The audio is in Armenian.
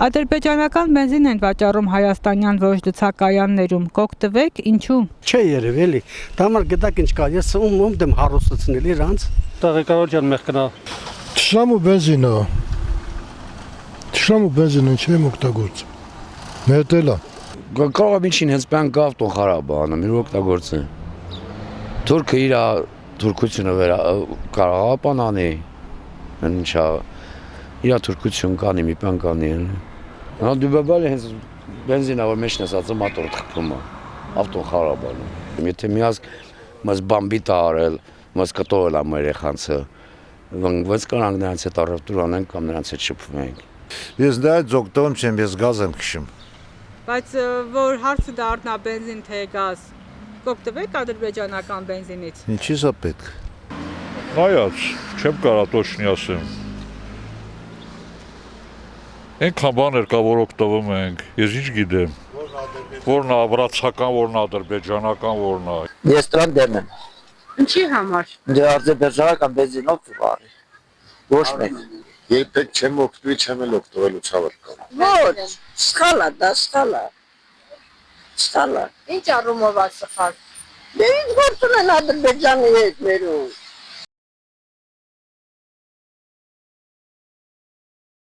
Ադրբեջանական բենզին են վաճառում հայաստանյան ոչ լցակայաններում, կօգտվեք, ինչու։ Չէ երևելի, դա համար գտակ ինչ կա, ես ում դեմ հարուսացնել իրանց։ Տեղեկատվության մեղքնա։ Թշնամու բենզինը։ Թշնամու բենզինը չեմ օգտագործում։ Մետելա։ Կարող է ինչին հենց բան գավ տոն խարաբը անում, իր օգտագործը։ Թուրքը իր թուրքությունը կարող է բան անի, ինչա իր թուրքություն կանի, մի բան կանի։ Նա դուբաբալի հենց բենզինը որ մեջն է ասած մոտորը թխվում է, ավտոն խարաբ անում։ Եթե միած մս բամբիտ արել, մս կտորել ամ երեխանցը, ոնց կանանք նրանց հետ առևտուր անենք կամ նրանց հետ շփվենք։ Ես դա օգտվում չեմ, ես գազ եմ քշում։ Բայց որ հարցը դառնա բենզին թե գազ, կօգտվեք ադրբեջանական բենզինից։ Ինչի՞ս է պետք։ Նայած, չեմ կարա точно ասեմ։ Այնքան բաներ կա, որ օգտվում ենք, ես ինչ գիտեմ։ Որն է վրացական, որն է ադրբեջանական, որն է։ Ես դրան դեմ եմ։ Ինչի համար։ Դե ադրբեջանական բենզինով ծուղարի։ Ոչ մեկ։ Երբեք չեմ օգտվի, չեմ էլ օգտվելու ցավոք կա։ Ոչ, սխալ է, դա սխալ է։ Սխալ է։ Ինչ առումով է սխալ։ Դե ինչ գործ ունեն Ադրբեջանի հետ մերում։